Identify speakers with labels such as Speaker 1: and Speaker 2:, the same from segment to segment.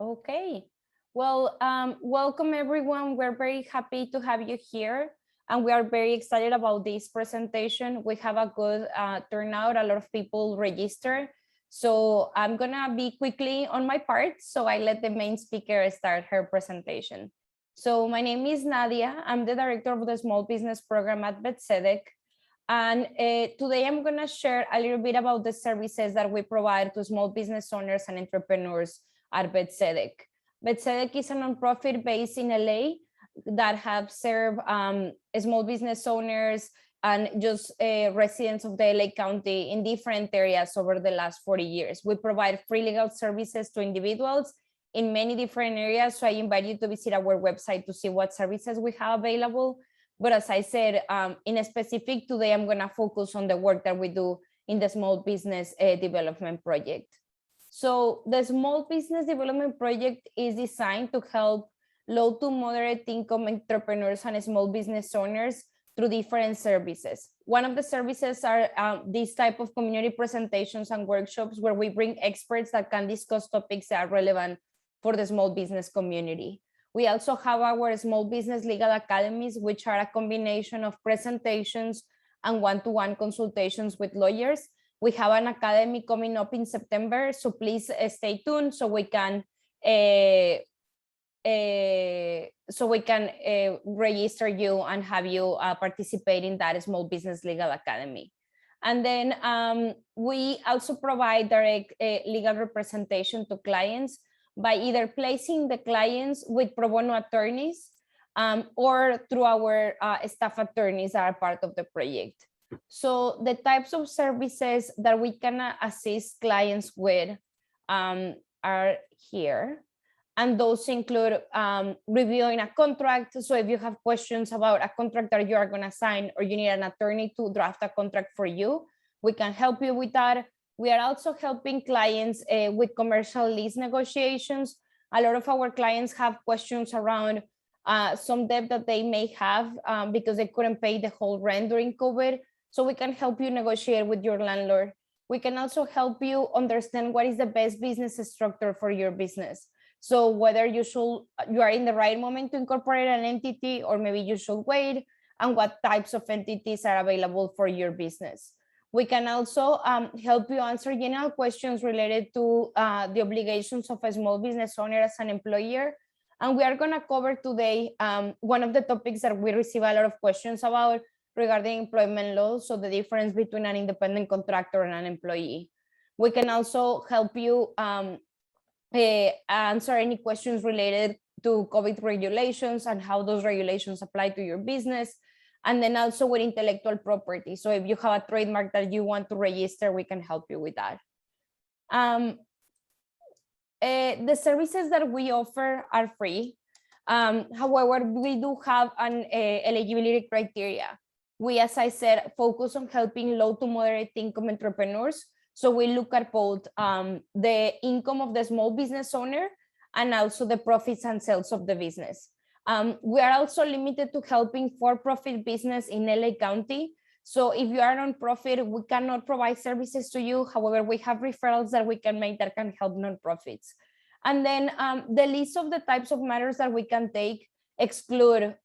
Speaker 1: Okay. Well, welcome everyone. We're very happy to have you here, and we are very excited about this presentation. We have a good turnout, a lot of people register. So I'm gonna be quickly on my part, so I let the main speaker start her presentation. So my name is Nadia. I'm the director of the Small Business Program at Tzedek. And today I'm gonna share a little bit about the services that we provide to small business owners and entrepreneurs at Tzedek. Tzedek is a nonprofit based in LA that have served small business owners and just residents of the LA County in different areas over the last 40 years. We provide free legal services to individuals in many different areas. So I invite you to visit our website to see what services we have available. But as I said, in a specific today, I'm gonna focus on the work that we do in the Small Business Development Project. So the Small Business Development Project is designed to help low to moderate income entrepreneurs and small business owners through different services. One of the services are these type of community presentations and workshops where we bring experts that can discuss topics that are relevant for the small business community. We also have our small business legal academies, which are a combination of presentations and one-to-one consultations with lawyers. We have an academy coming up in September, so please stay tuned so we can register you and have you participate in that small business legal academy. And then we also provide direct legal representation to clients by either placing the clients with pro bono attorneys or through our staff attorneys that are part of the project. So the types of services that we can assist clients with are here. And those include reviewing a contract. So if you have questions about a contract that you are going to sign or you need an attorney to draft a contract for you, we can help you with that. We are also helping clients with commercial lease negotiations. A lot of our clients have questions around some debt that they may have because they couldn't pay the whole rent during COVID. So we can help you negotiate with your landlord. We can also help you understand what is the best business structure for your business. So whether you are in the right moment to incorporate an entity, or maybe you should wait, and what types of entities are available for your business. We can also help you answer general questions related to the obligations of a small business owner as an employer. And we are going to cover today one of the topics that we receive a lot of questions about regarding employment law, so the difference between an independent contractor and an employee. We can also help you answer any questions related to COVID regulations and how those regulations apply to your business. And then also with intellectual property. So if you have a trademark that you want to register, we can help you with that. The services that we offer are free. However, we do have an eligibility criteria. We, as I said, focus on helping low to moderate income entrepreneurs. So we look at both the income of the small business owner and also the profits and sales of the business. We are also limited to helping for-profit business in LA County. So if you are a nonprofit, we cannot provide services to you. However, we have referrals that we can make that can help nonprofits. And then the list of the types of matters that we can take exclude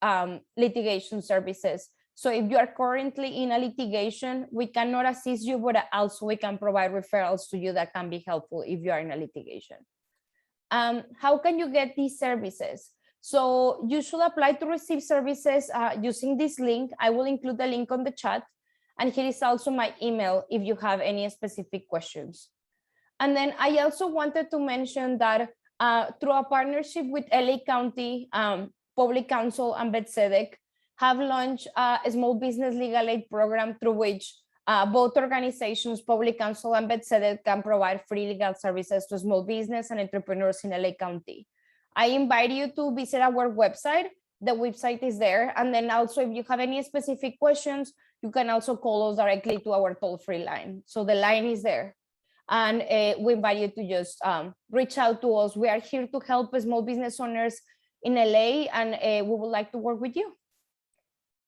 Speaker 1: litigation services. So if you are currently in a litigation, we cannot assist you, but also we can provide referrals to you that can be helpful if you are in a litigation. How can you get these services? So you should apply to receive services using this link. I will include the link on the chat. And here is also my email if you have any specific questions. And then I also wanted to mention that through a partnership with LA County Public Council and Tzedek, have launched a small business legal aid program through which both organizations, Public Council and Tzedek, can provide free legal services to small business and entrepreneurs in LA County. I invite you to visit our website. The website is there. And then also, if you have any specific questions, you can also call us directly to our toll-free line. So the line is there. And we invite you to just reach out to us. We are here to help small business owners in LA, and we would like to work with you.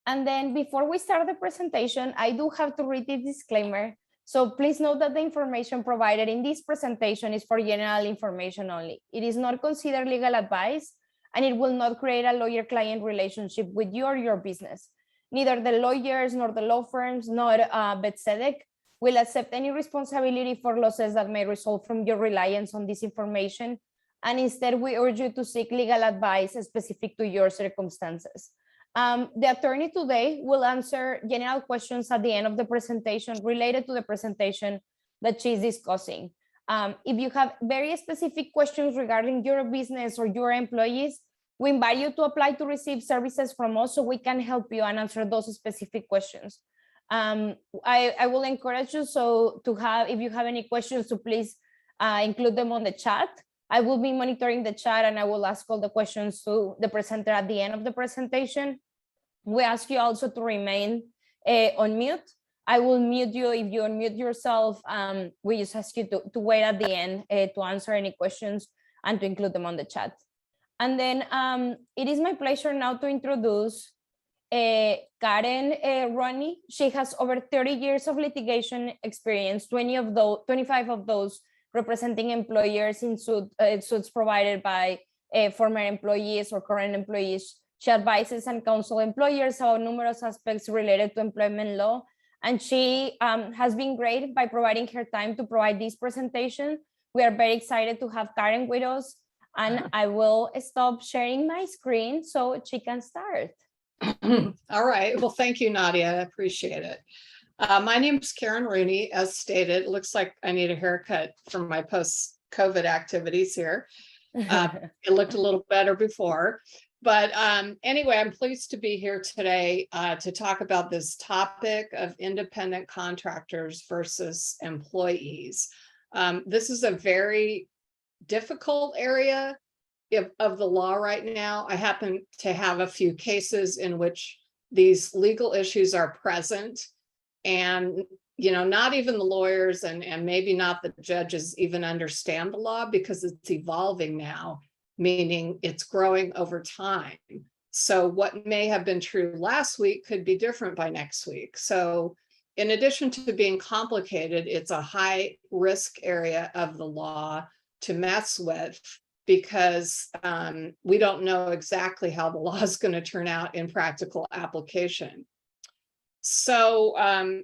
Speaker 1: And then before we start the presentation, I do have to read the disclaimer. So please note that the information provided in this presentation is for general information only. It is not considered legal advice, and it will not create a lawyer-client relationship with you or your business. Neither the lawyers nor the law firms nor Tzedek will accept any responsibility for losses that may result from your reliance on this information, and instead we urge you to seek legal advice specific to your circumstances. The attorney today will answer general questions at the end of the presentation related to the presentation that she's discussing. If you have very specific questions regarding your business or your employees, we invite you to apply to receive services from us so we can help you and answer those specific questions. I will encourage you if you have any questions, to please include them on the chat. I will be monitoring the chat and I will ask all the questions to the presenter at the end of the presentation. We ask you also to remain on mute. I will mute you if you unmute yourself. We just ask you to wait at the end to answer any questions and to include them on the chat. And then it is my pleasure now to introduce Karen Ronnie. She has over 30 years of litigation experience, 25 of those representing employers in suits provided by former employees or current employees. She advises and counsels employers about numerous aspects related to employment law, and she has been great by providing her time to provide this presentation. We are very excited to have Karen with us, and I will stop sharing my screen so she can start.
Speaker 2: All right. Well, thank you, Nadia. I appreciate it. My name is Karen Rooney. As stated, it looks like I need a haircut from my post-COVID activities here. It looked a little better before. But anyway, I'm pleased to be here today to talk about this topic of independent contractors versus employees. This is a very difficult area of the law right now. I happen to have a few cases in which these legal issues are present, and not even the lawyers and maybe not the judges even understand the law because it's evolving now, meaning it's growing over time. So what may have been true last week could be different by next week. So in addition to being complicated, it's a high risk area of the law to mess with, because we don't know exactly how the law is going to turn out in practical application. So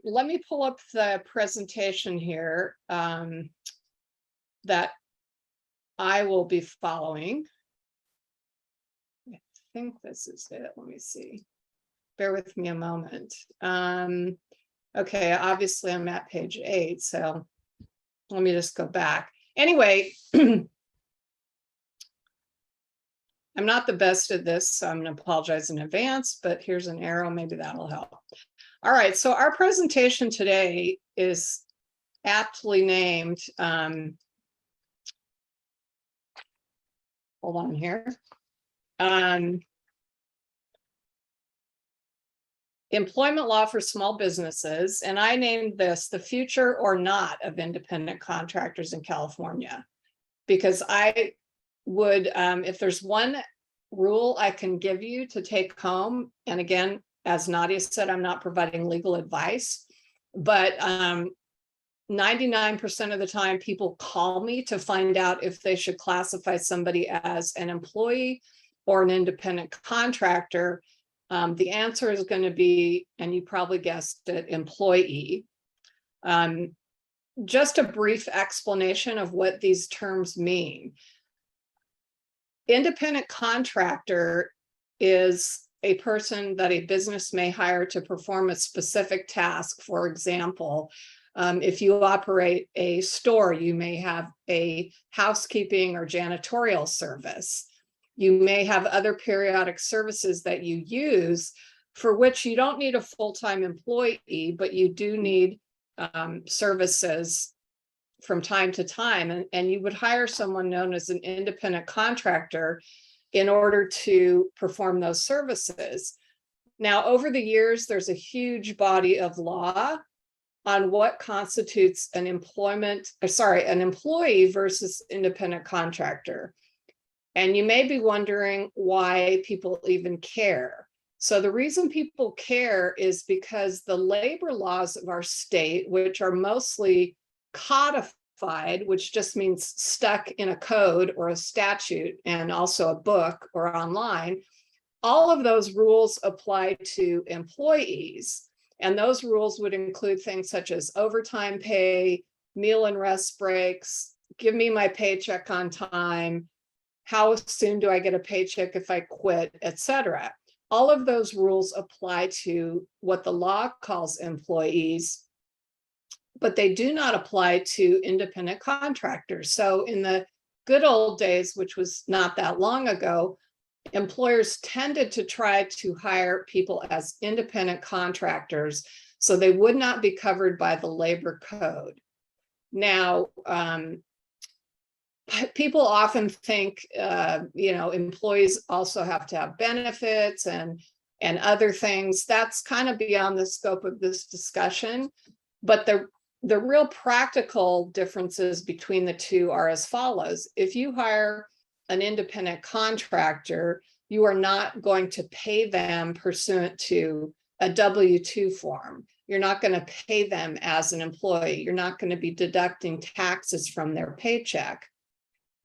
Speaker 2: let me pull up the presentation here that I will be following. I think this is it. Let me see. Bear with me a moment. Okay, obviously I'm at page 8, so let me just go back. Anyway, I'm not the best at this, so I'm going to apologize in advance, but here's an arrow. Maybe that'll help. All right, so our presentation today is aptly named, hold on here, Employment Law for Small Businesses, and I named this The Future or Not of Independent Contractors in California, because I would, if there's one rule I can give you to take home, and again, as Nadia said, I'm not providing legal advice, but 99% of the time people call me to find out if they should classify somebody as an employee or an independent contractor. The answer is going to be, and you probably guessed it, employee. Just a brief explanation of what these terms mean. Independent contractor is a person that a business may hire to perform a specific task. For example, if you operate a store, you may have a housekeeping or janitorial service. You may have other periodic services that you use for which you don't need a full-time employee, but you do need services from time to time. And you would hire someone known as an independent contractor in order to perform those services. Now, over the years, there's a huge body of law on what constitutes an employee versus independent contractor. And you may be wondering why people even care. So the reason people care is because the labor laws of our state, which are mostly codified, which just means stuck in a code or a statute and also a book or online, all of those rules apply to employees. And those rules would include things such as overtime pay, meal and rest breaks, give me my paycheck on time, how soon do I get a paycheck if I quit, etc. All of those rules apply to what the law calls employees, but they do not apply to independent contractors. So in the good old days, which was not that long ago, employers tended to try to hire people as independent contractors so they would not be covered by the labor code. Now, people often think, employees also have to have benefits and other things. That's kind of beyond the scope of this discussion. But the real practical differences between the two are as follows. If you hire an independent contractor, you are not going to pay them pursuant to a W-2 form. You're not going to pay them as an employee. You're not going to be deducting taxes from their paycheck.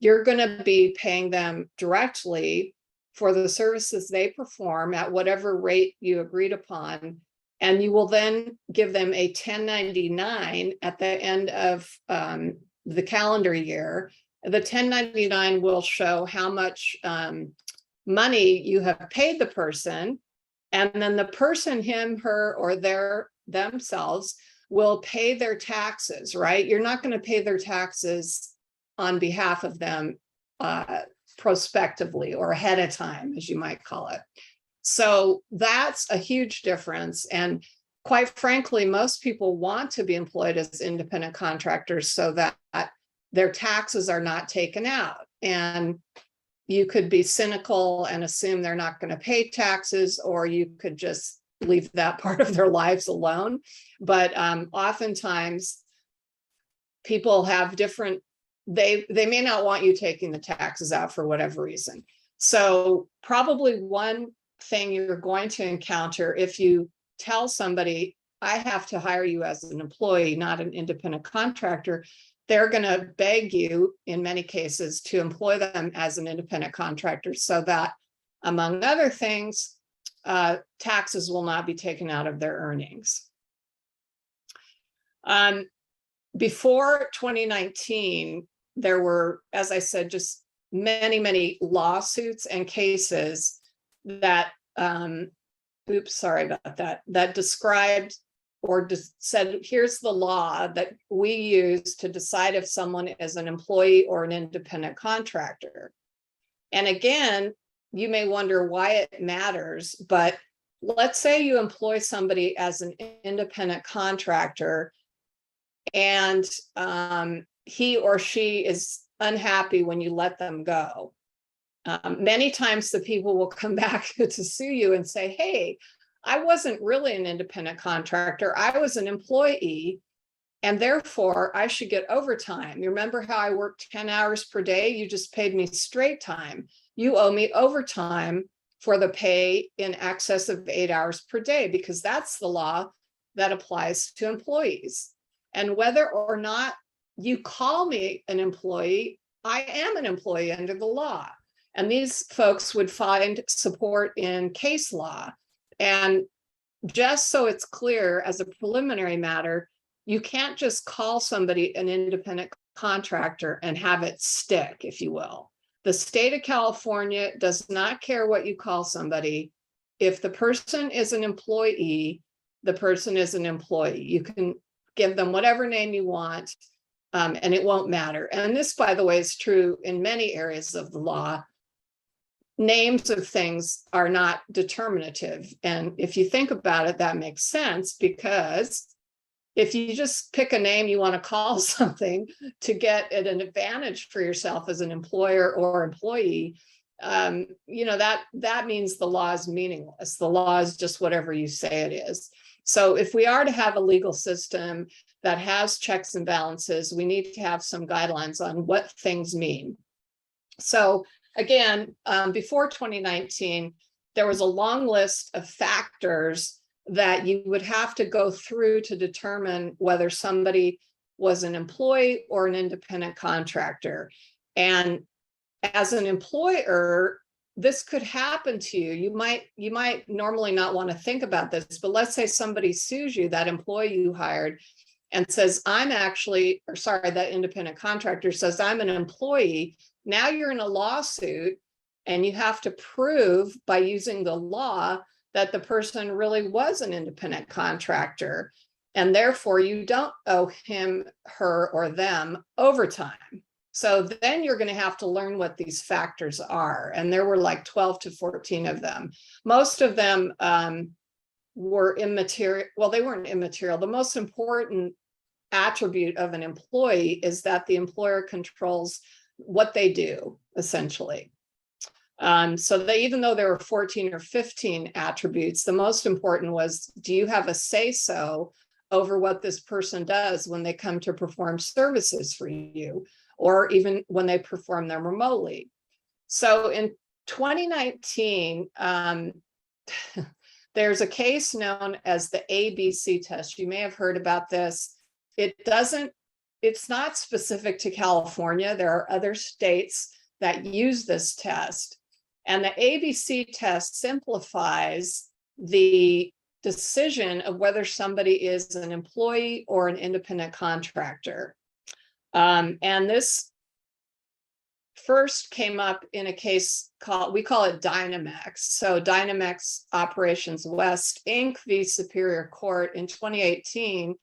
Speaker 2: You're going to be paying them directly for the services they perform at whatever rate you agreed upon. And you will then give them a 1099 at the end of the calendar year. The 1099 will show how much money you have paid the person. And then the person, him, her, or themselves will pay their taxes, right? You're not going to pay their taxes on behalf of them prospectively or ahead of time, as you might call it. So that's a huge difference. And quite frankly, most people want to be employed as independent contractors so that their taxes are not taken out. And you could be cynical and assume they're not going to pay taxes, or you could just leave that part of their lives alone. But oftentimes people have different, they may not want you taking the taxes out for whatever reason. So probably one thing you're going to encounter if you tell somebody, I have to hire you as an employee, not an independent contractor, they're going to beg you in many cases to employ them as an independent contractor so that, among other things, taxes will not be taken out of their earnings. Before 2019, there were, as I said, just many lawsuits and cases that, sorry about that, that described or said, here's the law that we use to decide if someone is an employee or an independent contractor. And again, you may wonder why it matters, but let's say you employ somebody as an independent contractor and he or she is unhappy when you let them go. Many times the people will come back to sue you and say, hey, I wasn't really an independent contractor. I was an employee, and therefore I should get overtime. You remember how I worked 10 hours per day? You just paid me straight time. You owe me overtime for the pay in excess of 8 hours per day, because that's the law that applies to employees. And whether or not you call me an employee, I am an employee under the law. And these folks would find support in case law. And just so it's clear, as a preliminary matter, you can't just call somebody an independent contractor and have it stick, if you will. The state of California does not care what you call somebody. If the person is an employee, the person is an employee. You can give them whatever name you want, and it won't matter. And this, by the way, is true in many areas of the law. Names of things are not determinative. And if you think about it, that makes sense, because if you just pick a name you want to call something to get at an advantage for yourself as an employer or employee, that means the law is meaningless. The law is just whatever you say it is. So if we are to have a legal system that has checks and balances, we need to have some guidelines on what things mean. So again, before 2019, there was a long list of factors that you would have to go through to determine whether somebody was an employee or an independent contractor. And as an employer, this could happen to you. You might normally not want to think about this, but let's say somebody sues you, that employee you hired, and says, that independent contractor says, I'm an employee. Now you're in a lawsuit and you have to prove by using the law that the person really was an independent contractor. And therefore you don't owe him, her, or them overtime. So then you're going to have to learn what these factors are. And there were like 12 to 14 of them. Most of them were immaterial. Well, they weren't immaterial. The most important attribute of an employee is that the employer controls what they do, essentially. So even though there were 14 or 15 attributes, the most important was, do you have a say-so over what this person does when they come to perform services for you, or even when they perform them remotely? So in 2019, there's a case known as the ABC test. You may have heard about this. It's not specific to California. There are other states that use this test. And the ABC test simplifies the decision of whether somebody is an employee or an independent contractor. And this first came up in a case we call it Dynamex. So Dynamex Operations West, Inc. v. Superior Court in 2018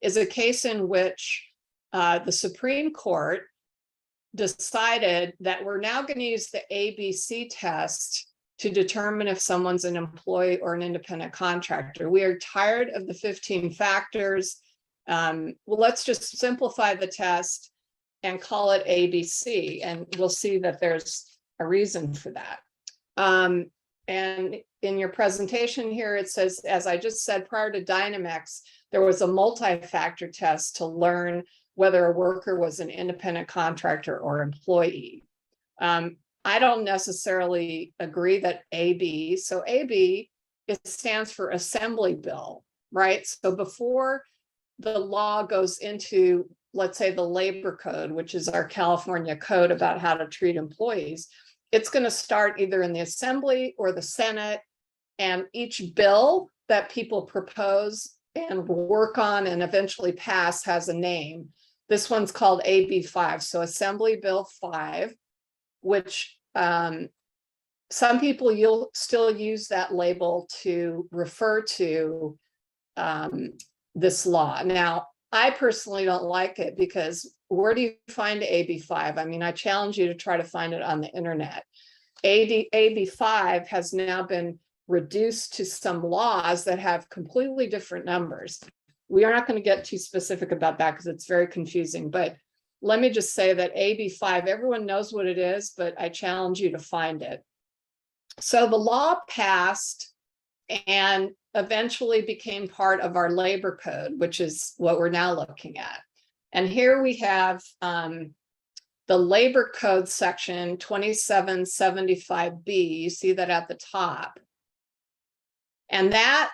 Speaker 2: is a case in which the Supreme Court decided that we're now going to use the ABC test to determine if someone's an employee or an independent contractor. We are tired of the 15 factors. Well, let's just simplify the test and call it ABC, and we'll see that there's a reason for that. And in your presentation here, it says, as I just said, prior to Dynamex, there was a multi-factor test to learn whether a worker was an independent contractor or employee. I don't necessarily agree that AB, so AB, it stands for Assembly Bill, right? So before the law goes into, let's say, the labor code, which is our California code about how to treat employees, it's going to start either in the Assembly or the Senate, and each bill that people propose and work on and eventually pass has a name. This one's called AB5, so Assembly Bill 5, which some people, you'll still use that label to refer to this law. Now, I personally don't like it, because where do you find AB5? I mean, I challenge you to try to find it on the internet. AB5 has now been reduced to some laws that have completely different numbers. We are not going to get too specific about that because it's very confusing, but let me just say that AB5, everyone knows what it is, but I challenge you to find it. So the law passed and eventually became part of our labor code, which is what we're now looking at. And here we have the labor code section 2775B. You see that at the top. And that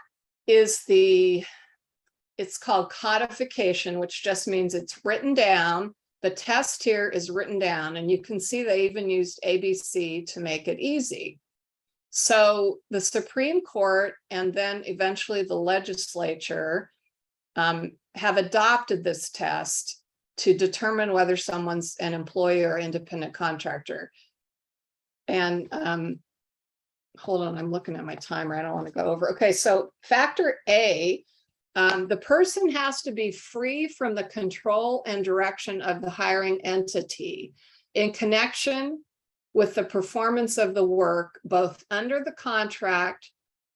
Speaker 2: is it's called codification, which just means it's written down. The test here is written down, and you can see they even used ABC to make it easy. So the Supreme Court and then eventually the legislature have adopted this test to determine whether someone's an employee or independent contractor. And hold on, I'm looking at my timer. I don't want to go over. Okay, so factor A, the person has to be free from the control and direction of the hiring entity in connection with the performance of the work, both under the contract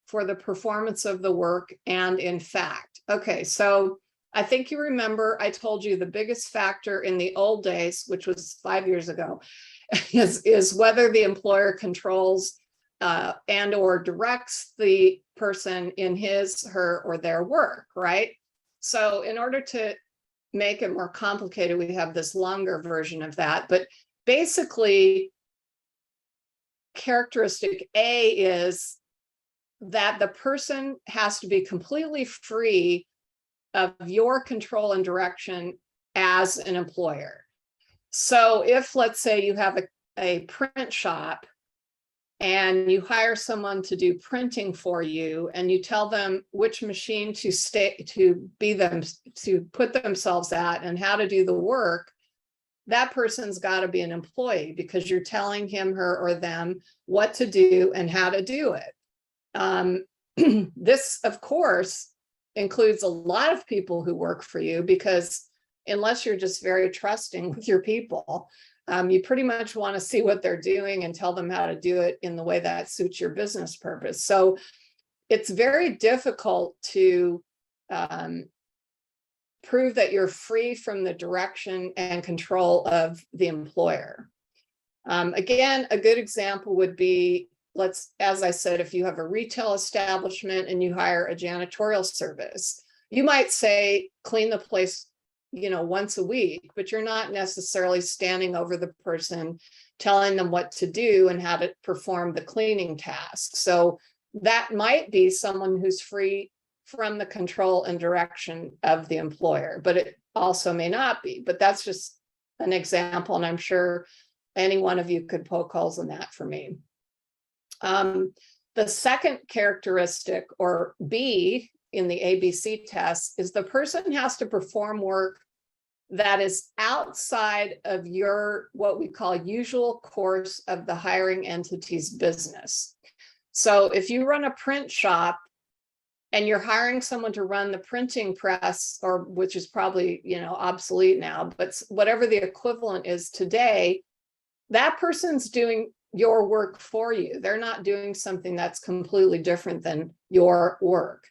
Speaker 2: for the performance of the work and in fact. Okay, so I think you remember I told you the biggest factor in the old days, which was 5 years ago, is whether the employer controls and or directs the person in his, her, or their work, right? So in order to make it more complicated, we have this longer version of that. But basically, characteristic A is that the person has to be completely free of your control and direction as an employer. So if, let's say, you have a print shop and you hire someone to do printing for you, and you tell them which machine to put themselves at and how to do the work, that person's got to be an employee, because you're telling him, her, or them what to do and how to do it. This, of course, includes a lot of people who work for you, because unless you're just very trusting with your people, you pretty much want to see what they're doing and tell them how to do it in the way that suits your business purpose. So it's very difficult to prove that you're free from the direction and control of the employer. Again, a good example would be, as I said, if you have a retail establishment and you hire a janitorial service, you might say, clean the place, once a week, but you're not necessarily standing over the person, telling them what to do and how to perform the cleaning task. So that might be someone who's free from the control and direction of the employer, but it also may not be. But that's just an example, and I'm sure any one of you could poke holes in that for me. The second characteristic, or B, in the ABC test, is the person has to perform work that is outside of your, what we call, usual course of the hiring entity's business. So if you run a print shop and you're hiring someone to run the printing press, or which is probably, obsolete now, but whatever the equivalent is today, that person's doing your work for you. They're not doing something that's completely different than your work.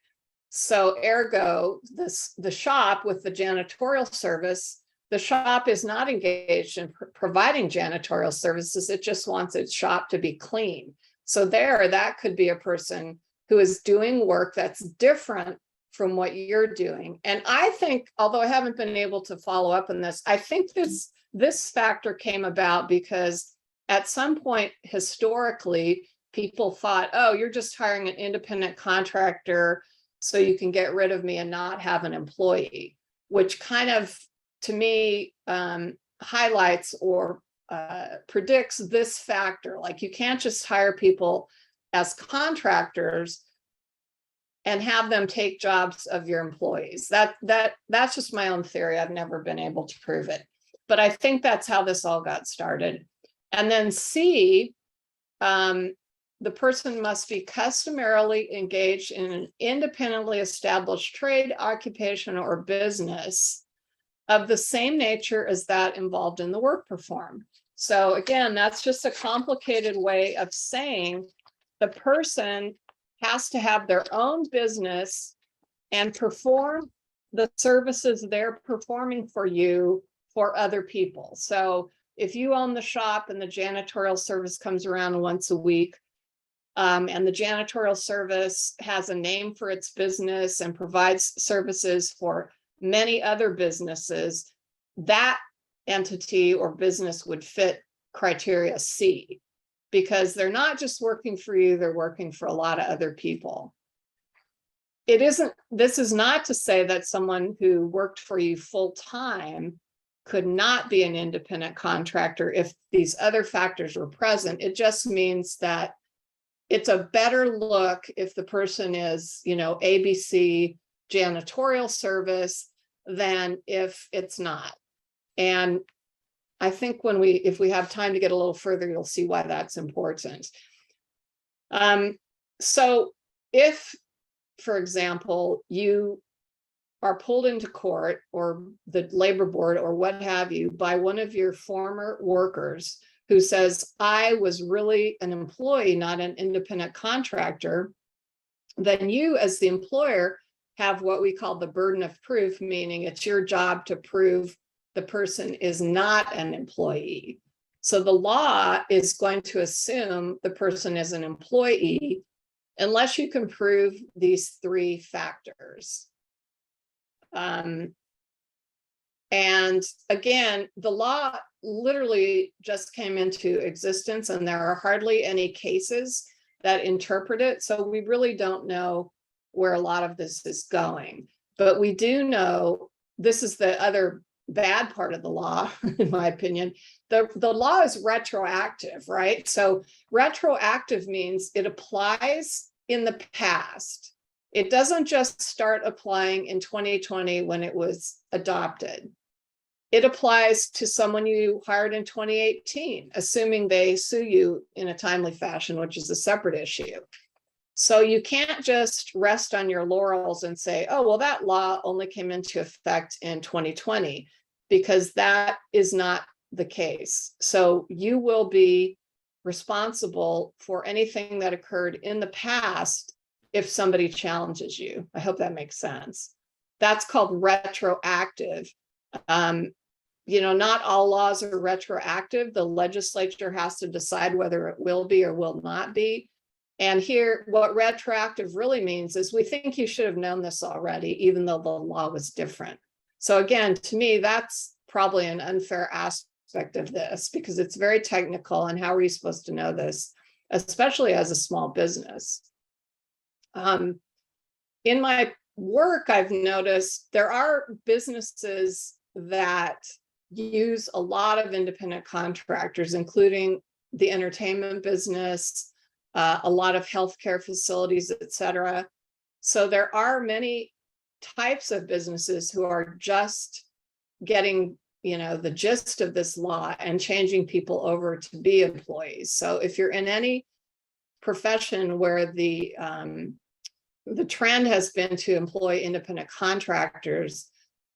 Speaker 2: So ergo, the shop with the janitorial service, the shop is not engaged in providing janitorial services. It just wants its shop to be clean. So that could be a person who is doing work that's different from what you're doing. And I think, although I haven't been able to follow up on this, I think this factor came about because at some point historically, people thought, oh, you're just hiring an independent contractor so you can get rid of me and not have an employee, which kind of, to me, highlights or predicts this factor. Like, you can't just hire people as contractors and have them take jobs of your employees. That's just my own theory. I've never been able to prove it, but I think that's how this all got started. And then C, the person must be customarily engaged in an independently established trade, occupation, or business of the same nature as that involved in the work performed. So again, that's just a complicated way of saying the person has to have their own business and perform the services they're performing for you for other people. So if you own the shop and the janitorial service comes around once a week, and the janitorial service has a name for its business and provides services for many other businesses, that entity or business would fit criteria C, because they're not just working for you, they're working for a lot of other people. This is not to say that someone who worked for you full time could not be an independent contractor if these other factors were present. It just means that it's a better look if the person is, ABC janitorial service than if it's not. And I think if we have time to get a little further, you'll see why that's important. So if, for example, you are pulled into court, or the labor board or what have you, by one of your former workers who says, I was really an employee, not an independent contractor, then you as the employer have what we call the burden of proof, meaning it's your job to prove the person is not an employee. So the law is going to assume the person is an employee unless you can prove these three factors. And again, the law literally just came into existence, and there are hardly any cases that interpret it. So we really don't know where a lot of this is going. But we do know, this is the other bad part of the law, in my opinion. The law is retroactive, right? So retroactive means it applies in the past. It doesn't just start applying in 2020 when it was adopted. It applies to someone you hired in 2018, assuming they sue you in a timely fashion, which is a separate issue. So you can't just rest on your laurels and say, oh, well, that law only came into effect in 2020, because that is not the case. So you will be responsible for anything that occurred in the past if somebody challenges you. I hope that makes sense. That's called retroactive. Not all laws are retroactive. The legislature has to decide whether it will be or will not be. And here, what retroactive really means is we think you should have known this already, even though the law was different. So again, to me, that's probably an unfair aspect of this, because it's very technical, and how are you supposed to know this, especially as a small business? In my work, I've noticed there are businesses that use a lot of independent contractors, including the entertainment business, a lot of healthcare facilities, et cetera. So there are many types of businesses who are just getting, the gist of this law and changing people over to be employees. So if you're in any profession where the trend has been to employ independent contractors,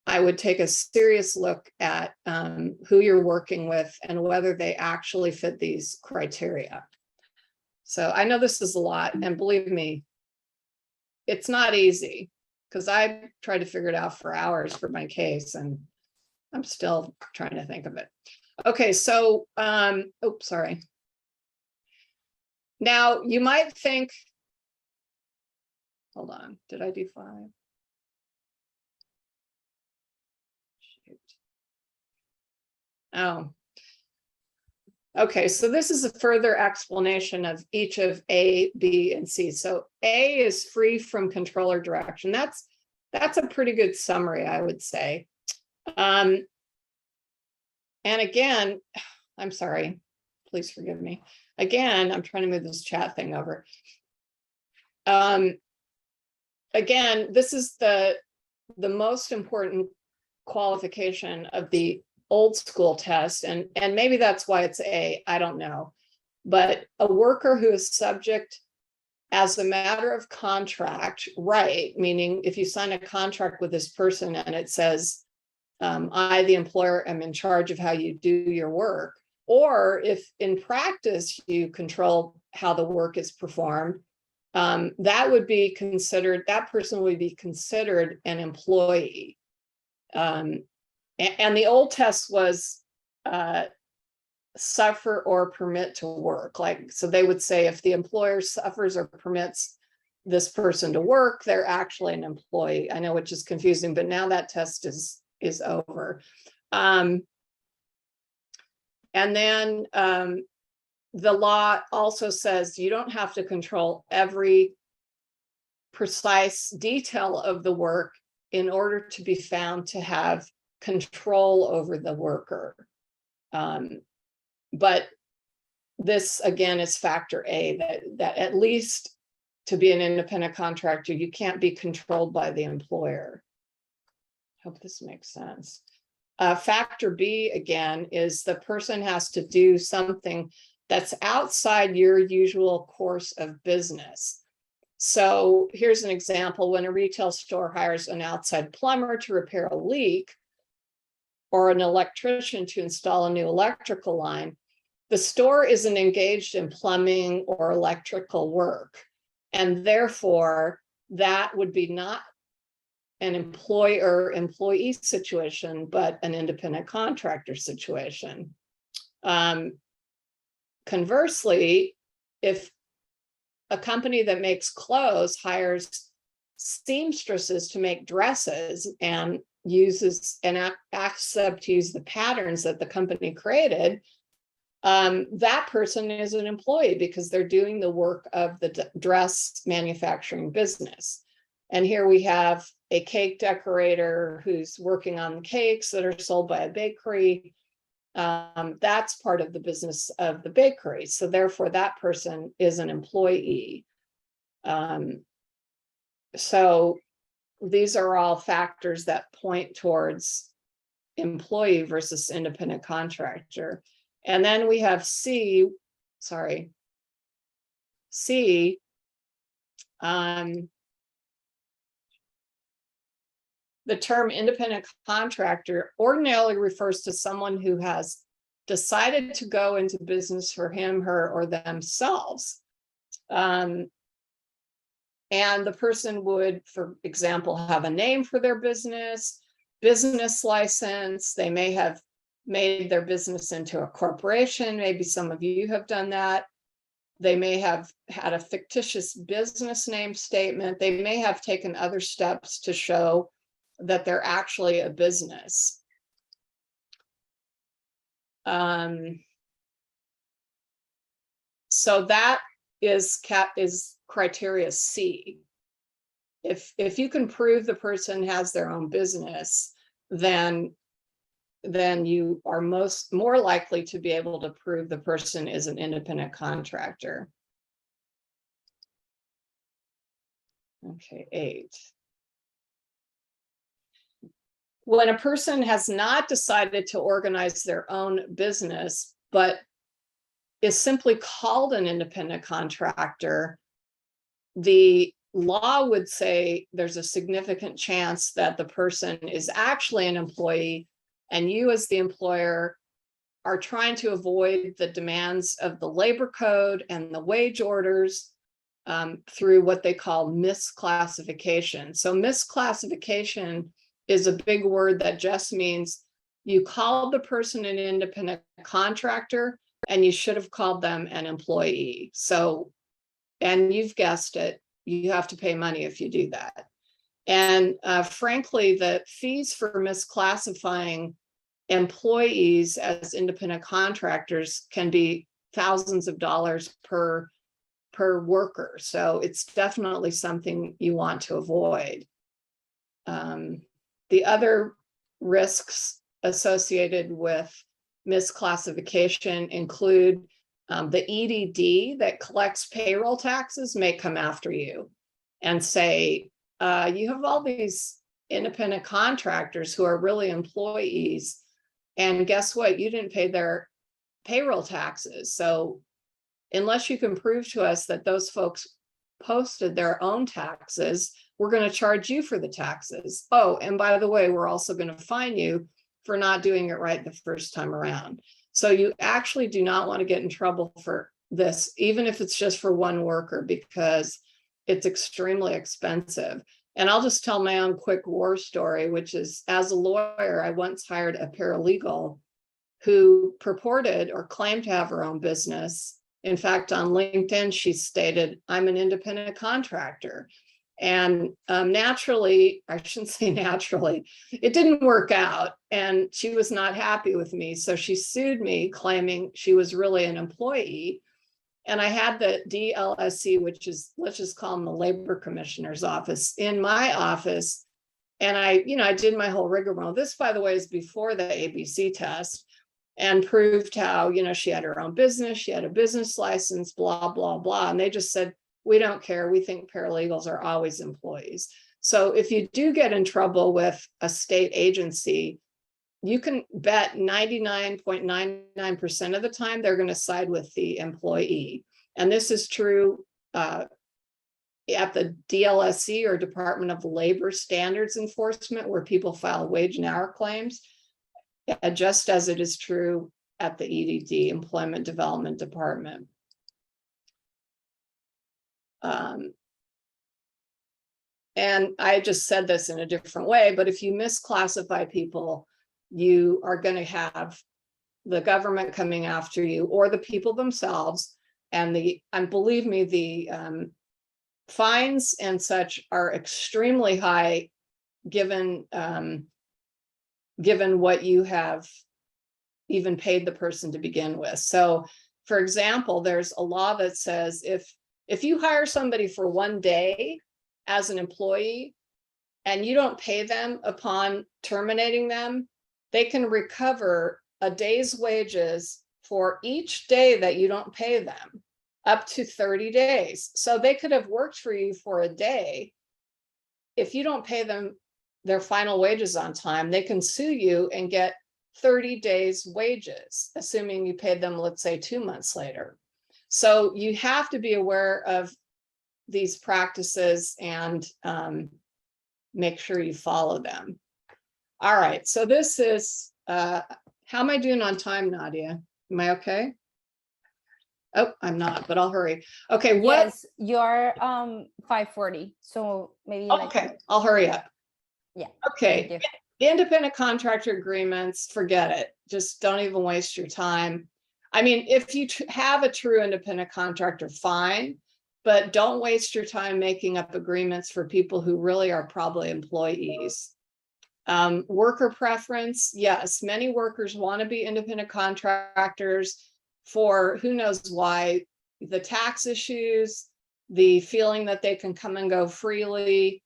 Speaker 2: I would take a serious look at who you're working with and whether they actually fit these criteria. So I know this is a lot, and believe me, it's not easy, because I tried to figure it out for hours for my case, and I'm still trying to think of it. Okay, so, sorry. Now you might think, hold on, did I do 5? Shoot. Oh. Okay, so this is a further explanation of each of A, B, and C. So A is free from controller direction. That's a pretty good summary, I would say. And again, I'm sorry, please forgive me. Again, I'm trying to move this chat thing over. Again, this is the most important qualification of the old school test, and maybe that's why it's A, I don't know. But a worker who is subject as a matter of contract, right? Meaning if you sign a contract with this person and it says, I, the employer, am in charge of how you do your work, or if in practice you control how the work is performed, that would be considered, that person would be considered an employee. And the old test was suffer or permit to work. So they would say if the employer suffers or permits this person to work, they're actually an employee. I know, which is confusing, but now that test is over. And then the law also says you don't have to control every precise detail of the work in order to be found to have control over the worker. But this again is factor A, that at least to be an independent contractor, you can't be controlled by the employer. Hope this makes sense. Factor B again is the person has to do something that's outside your usual course of business. So here's an example: when a retail store hires an outside plumber to repair a leak, or an electrician to install a new electrical line, the store isn't engaged in plumbing or electrical work. And therefore, that would be not an employer-employee situation, but an independent contractor situation. Conversely, if a company that makes clothes hires seamstresses to make dresses and uses and acts up to use the patterns that the company created, that person is an employee because they're doing the work of the dress manufacturing business. And here we have a cake decorator who's working on the cakes that are sold by a bakery. That's part of the business of the bakery. So therefore that person is an employee. So these are all factors that point towards employee versus independent contractor. And then we have C, the term independent contractor ordinarily refers to someone who has decided to go into business for him, her, or themselves. And the person would, for example, have a name for their business license. They may have made their business into a corporation. Maybe some of you have done that. They may have had a fictitious business name statement. They may have taken other steps to show that they're actually a business. So that is criteria C. If you can prove the person has their own business, then you are more likely to be able to prove the person is an independent contractor. Okay, 8. When a person has not decided to organize their own business, but is simply called an independent contractor, the law would say there's a significant chance that the person is actually an employee, and you as the employer are trying to avoid the demands of the labor code and the wage orders through what they call misclassification. So misclassification is a big word that just means you called the person an independent contractor and you should have called them an employee. So, and you've guessed it, you have to pay money if you do that. And frankly, the fees for misclassifying employees as independent contractors can be thousands of dollars per worker. So it's definitely something you want to avoid. The other risks associated with misclassification include the EDD that collects payroll taxes may come after you and say, you have all these independent contractors who are really employees, and guess what? You didn't pay their payroll taxes. So unless you can prove to us that those folks posted their own taxes, we're going to charge you for the taxes. Oh, and by the way, we're also going to fine you for not doing it right the first time around. So you actually do not want to get in trouble for this, even if it's just for one worker, because it's extremely expensive. And I'll just tell my own quick war story, which is, as a lawyer, I once hired a paralegal who purported or claimed to have her own business. In fact, on LinkedIn, she stated, I'm an independent contractor. And naturally, I shouldn't say naturally, it didn't work out. And she was not happy with me. So she sued me, claiming she was really an employee. And I had the DLSC, which is, let's just call them the labor commissioner's office, in my office. And I did my whole rigmarole. This, by the way, is before the ABC test, and proved how, she had her own business, she had a business license, blah, blah, blah. And they just said, we don't care. We think paralegals are always employees. So if you do get in trouble with a state agency, you can bet 99.99% of the time they're going to side with the employee. And this is true at the DLSC, or Department of Labor Standards Enforcement, where people file wage and hour claims, just as it is true at the EDD, Employment Development Department. And I just said this in a different way, but if you misclassify people, you are going to have the government coming after you, or the people themselves. And believe me, the fines and such are extremely high, given what you have even paid the person to begin with. So for example, there's a law that says if you hire somebody for 1 day as an employee and you don't pay them upon terminating them, they can recover a day's wages for each day that you don't pay them, up to 30 days. So they could have worked for you for a day. If you don't pay them their final wages on time, they can sue you and get 30 days wages, assuming you paid them, let's say, 2 months later. So you have to be aware of these practices and make sure you follow them. All right, so this is, how am I doing on time, Nadia? Am I okay? Oh, I'm not, but I'll hurry. Okay, what?
Speaker 1: Yes, you're 5:40, so maybe
Speaker 2: Okay, I'll hurry up.
Speaker 1: Yeah.
Speaker 2: Okay, independent contractor agreements, forget it. Just don't even waste your time. I mean, if you have a true independent contractor, fine, but don't waste your time making up agreements for people who really are probably employees. Worker preference, yes, many workers want to be independent contractors for who knows why, the tax issues, the feeling that they can come and go freely,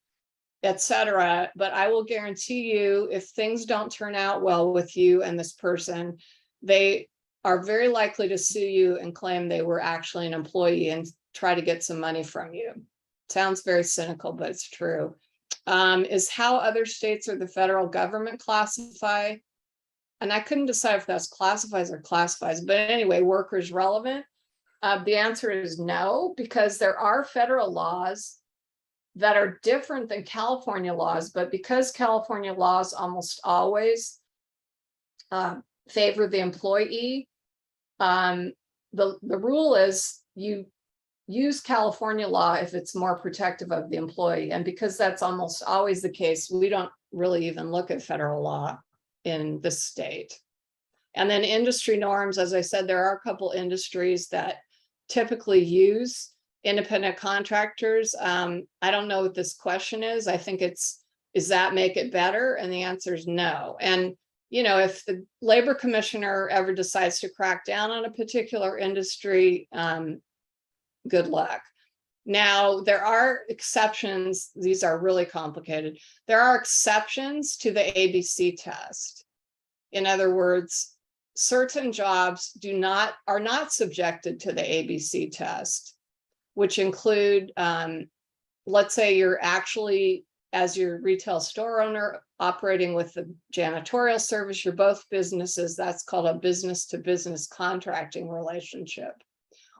Speaker 2: etc. But I will guarantee you, if things don't turn out well with you and this person, they are very likely to sue you and claim they were actually an employee and try to get some money from you. Sounds very cynical, but it's true. Is how other states or the federal government classify. And I couldn't decide if that's classifies or classifies, but anyway, workers relevant. The answer is no, because there are federal laws that are different than California laws, but because California laws almost always favor the employee, the rule is you use California law if it's more protective of the employee. And because that's almost always the case, we don't really even look at federal law in this state. And then industry norms, as I said, there are a couple industries that typically use independent contractors. I don't know what this question is. I think it's, does that make it better? And the answer is no. And, you know, if the labor commissioner ever decides to crack down on a particular industry, good luck. Now, there are exceptions. These are really complicated. There are exceptions to the ABC test. In other words, certain jobs are not subjected to the ABC test, which include, let's say you're actually, as your retail store owner, operating with the janitorial service, you're both businesses. That's called a business-to-business contracting relationship.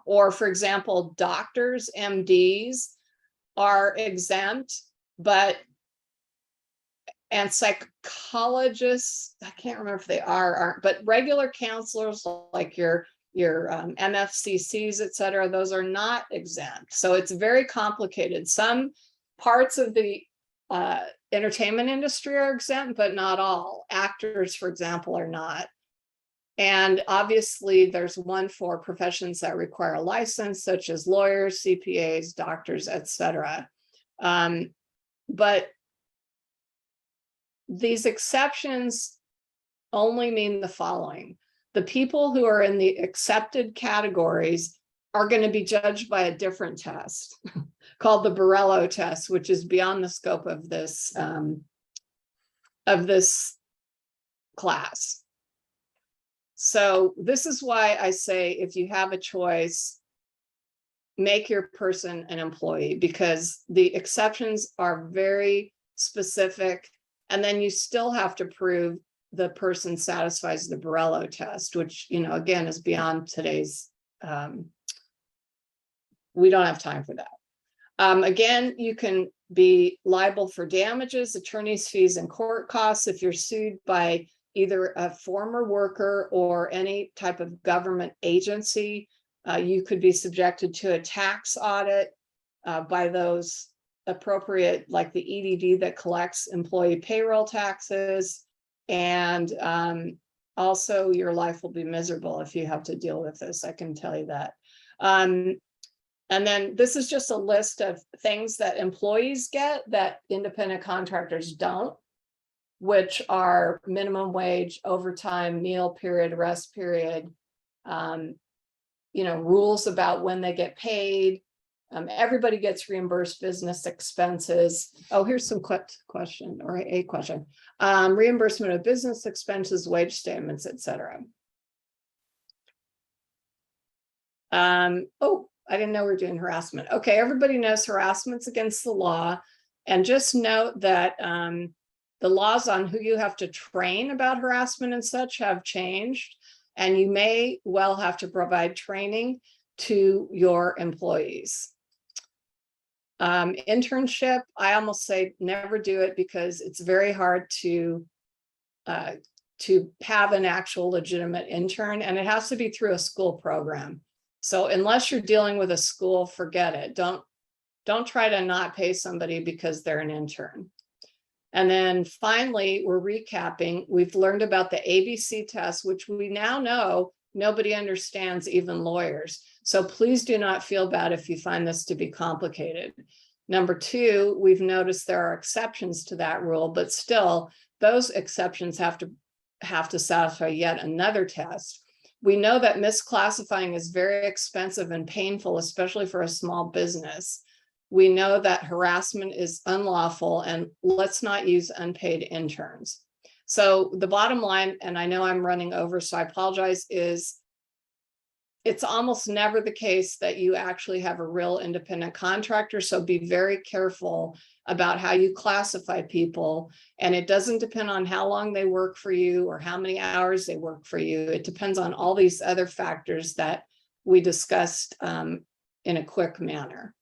Speaker 2: Or, for example, doctors, MDs are exempt, and psychologists, I can't remember if they aren't, but regular counselors like your MFCCs, et cetera, those are not exempt. So it's very complicated. Some parts of the entertainment industry are exempt, but not all. Actors, for example, are not. And obviously there's one for professions that require a license, such as lawyers, CPAs, doctors, et cetera. But these exceptions only mean the following. The people who are in the accepted categories are going to be judged by a different test called the Borello test, which is beyond the scope of this class. So this is why I say, if you have a choice, make your person an employee, because the exceptions are very specific. And then you still have to prove the person satisfies the Borello test, which, you know, again, is beyond today's, we don't have time for that. Again, you can be liable for damages, attorney's fees, and court costs if you're sued by either a former worker or any type of government agency. You could be subjected to a tax audit by those appropriate, like the EDD that collects employee payroll taxes. And also your life will be miserable if you have to deal with this, I can tell you that. And then this is just a list of things that employees get that independent contractors don't. which are minimum wage, overtime, meal period, rest period, rules about when they get paid. Everybody gets reimbursed business expenses. Oh, here's some question or a question. Reimbursement of business expenses, wage statements, etc. Oh, I didn't know we we're doing harassment. Okay, everybody knows harassment's against the law. And just note that the laws on who you have to train about harassment and such have changed. And you may well have to provide training to your employees. Internship, I almost say never do it because it's very hard to have an actual legitimate intern, and it has to be through a school program. So unless you're dealing with a school, forget it. Don't try to not pay somebody because they're an intern. And then finally, we're recapping. We've learned about the ABC test, which we now know nobody understands, even lawyers. So please do not feel bad if you find this to be complicated. Number two, we've noticed there are exceptions to that rule, but still those exceptions have to satisfy yet another test. We know that misclassifying is very expensive and painful, especially for a small business. We know that harassment is unlawful, and let's not use unpaid interns. So the bottom line, and I know I'm running over, so I apologize, is it's almost never the case that you actually have a real independent contractor. So be very careful about how you classify people. And it doesn't depend on how long they work for you or how many hours they work for you. It depends on all these other factors that we discussed in a quick manner.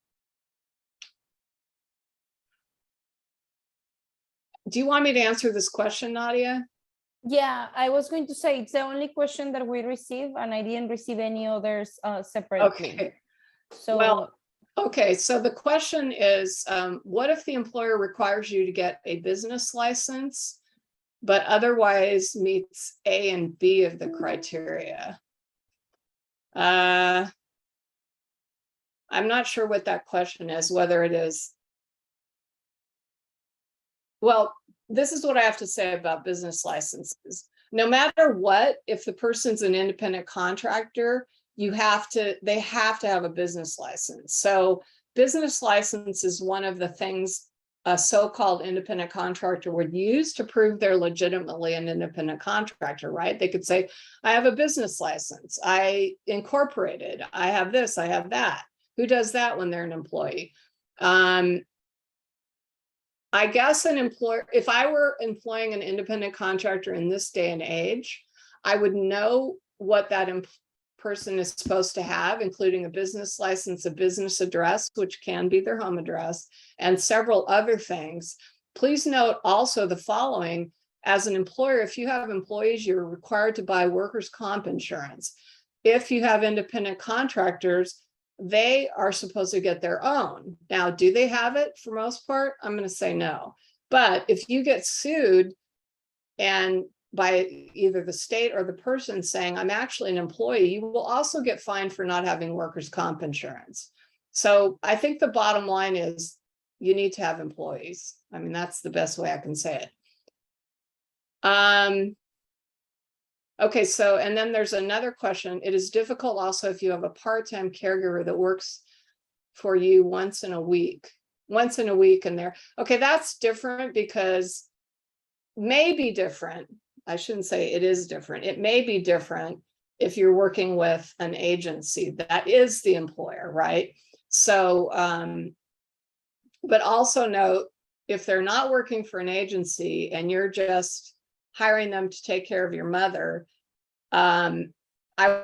Speaker 2: Do you want me to answer this question, Nadia?
Speaker 1: Yeah, I was going to say it's the only question that we received, and I didn't receive any others separately.
Speaker 2: Okay.
Speaker 1: So,
Speaker 2: well, okay. So the question is, what if the employer requires you to get a business license, but otherwise meets A and B of the criteria? I'm not sure what that question is, whether it is. Well, this is what I have to say about business licenses. No matter what, if the person's an independent contractor, they have to have a business license. So business license is one of the things a so-called independent contractor would use to prove they're legitimately an independent contractor, right? They could say, I have a business license, I incorporated, I have this, I have that. Who does that when they're an employee? I guess an employer, if I were employing an independent contractor in this day and age, I would know what that person is supposed to have, including a business license, a business address, which can be their home address, and several other things. Please note also the following: as an employer, if you have employees, you're required to buy workers' comp insurance. If you have independent contractors, they are supposed to get their own. Now, do they have it for most part? I'm going to say no. But if you get sued and by either the state or the person saying, I'm actually an employee, you will also get fined for not having workers' comp insurance. So I think the bottom line is you need to have employees. I mean, that's the best way I can say it. Okay, so, and then there's another question. It is difficult also if you have a part-time caregiver that works for you once in a week and there. Okay, that's different because may be different. I shouldn't say it is different. It may be different if you're working with an agency that is the employer, right? So, but also note, if they're not working for an agency and you're just hiring them to take care of your mother, I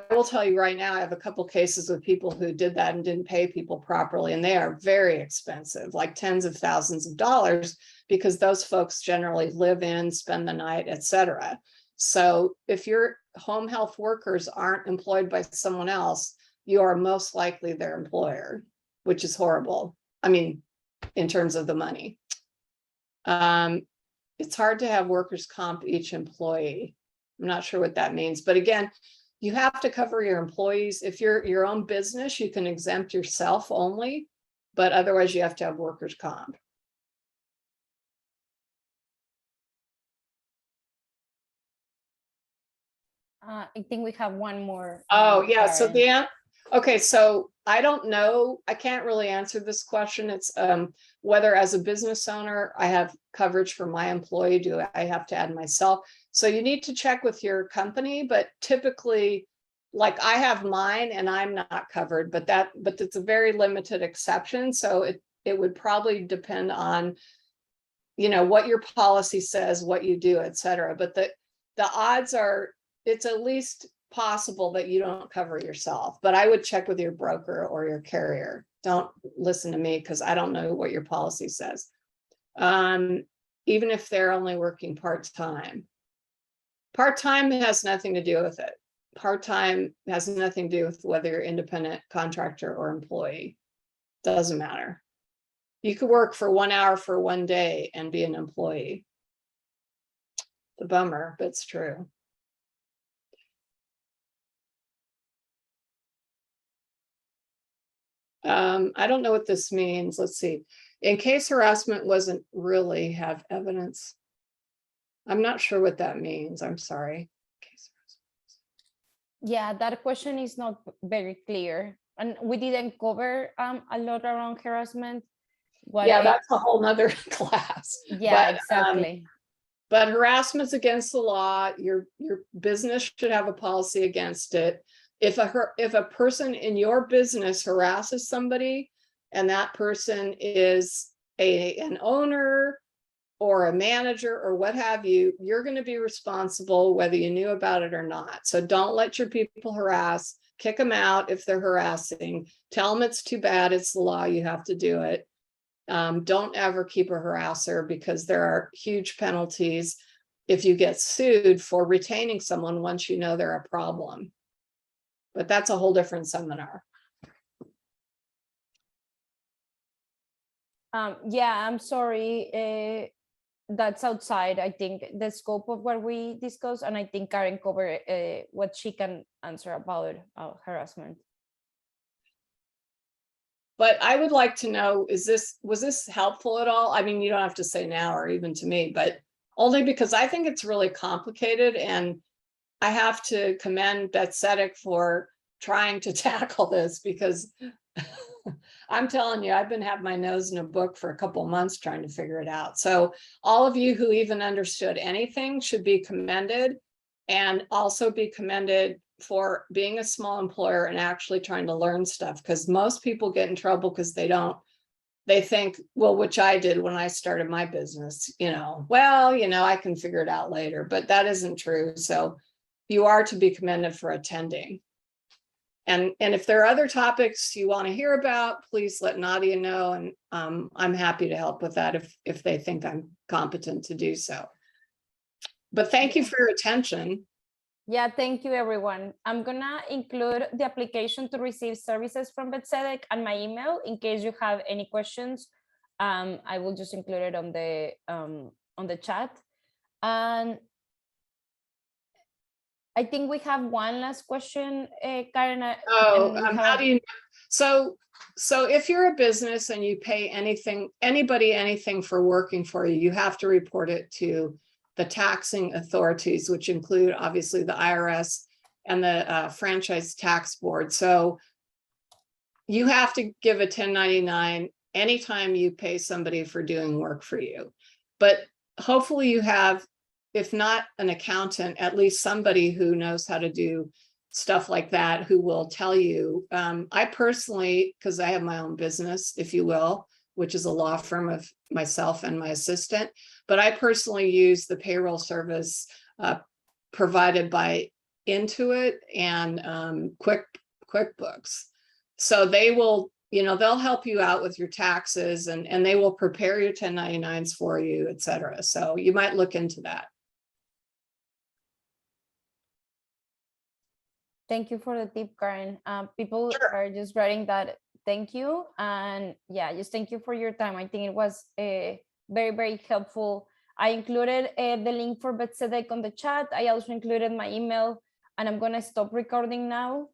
Speaker 2: will tell you right now, I have a couple cases with people who did that and didn't pay people properly, and they are very expensive, like tens of thousands of dollars, because those folks generally live in, spend the night, etc. So if your home health workers aren't employed by someone else, you are most likely their employer, which is horrible. I mean, in terms of the money. It's hard to have workers' comp each employee. I'm not sure what that means, but again, you have to cover your employees. If you're your own business, you can exempt yourself only, but otherwise you have to have workers' comp.
Speaker 1: I think we have one more.
Speaker 2: Oh, yeah, so
Speaker 1: Karen.
Speaker 2: okay, so I don't know, I can't really answer this question. It's whether as a business owner, I have coverage for my employee, do I have to add myself? So you need to check with your company, but typically, like I have mine and I'm not covered, but it's a very limited exception. So it would probably depend on, what your policy says, what you do, et cetera. But the odds are, it's at least possible that you don't cover yourself, but I would check with your broker or your carrier. Don't listen to me because I don't know what your policy says. Even if they're only working part-time. Part-time has nothing to do with it. Part-time has nothing to do with whether you're independent contractor or employee. Doesn't matter. You could work for 1 hour for 1 day and be an employee. It's a bummer, but it's true. I don't know what this means. Let's see. In case harassment wasn't really have evidence. I'm not sure what that means. I'm sorry.
Speaker 1: Yeah, that question is not very clear. And we didn't cover a lot around harassment.
Speaker 2: Yeah, that's a whole nother class.
Speaker 1: Yeah, exactly.
Speaker 2: But harassment's against the law. Your business should have a policy against it. If a person in your business harasses somebody and that person is an owner or a manager or what have you, you're going to be responsible whether you knew about it or not. So don't let your people harass, kick them out if they're harassing, tell them it's too bad, it's the law, you have to do it. Don't ever keep a harasser because there are huge penalties if you get sued for retaining someone once you know they're a problem. But that's a whole different seminar.
Speaker 1: Yeah, I'm sorry. That's outside, I think, the scope of what we discussed, and I think Karen covered what she can answer about harassment.
Speaker 2: But I would like to know, was this helpful at all? I mean, you don't have to say now or even to me, but only because I think it's really complicated and I have to commend Tzedek for trying to tackle this because I'm telling you, I've been having my nose in a book for a couple of months trying to figure it out. So all of you who even understood anything should be commended and also be commended for being a small employer and actually trying to learn stuff, because most people get in trouble because they think, well, which I did when I started my business, I can figure it out later, but that isn't true. So you are to be commended for attending. And if there are other topics you want to hear about, please let Nadia know. And I'm happy to help with that if they think I'm competent to do so. But thank you for your attention.
Speaker 1: Yeah, thank you, everyone. I'm gonna include the application to receive services from Tzedek and my email in case you have any questions. I will just include it on the chat. And I think we have one last question, Karen.
Speaker 2: How do you? So if you're a business and you pay anybody anything for working for you, you have to report it to the taxing authorities, which include obviously the IRS and the franchise tax board. So you have to give a 1099 anytime you pay somebody for doing work for you. But hopefully you have, if not an accountant, at least somebody who knows how to do stuff like that, who will tell you. I personally, because I have my own business, if you will, which is a law firm of myself and my assistant, but I personally use the payroll service provided by Intuit and QuickBooks. So they will, they'll help you out with your taxes and they will prepare your 1099s for you, et cetera. So you might look into that.
Speaker 1: Thank you for the tip, Karen. People are just writing that. Thank you. And yeah, just thank you for your time. I think it was very, very helpful. I included the link for Tzedek on the chat. I also included my email, and I'm going to stop recording now.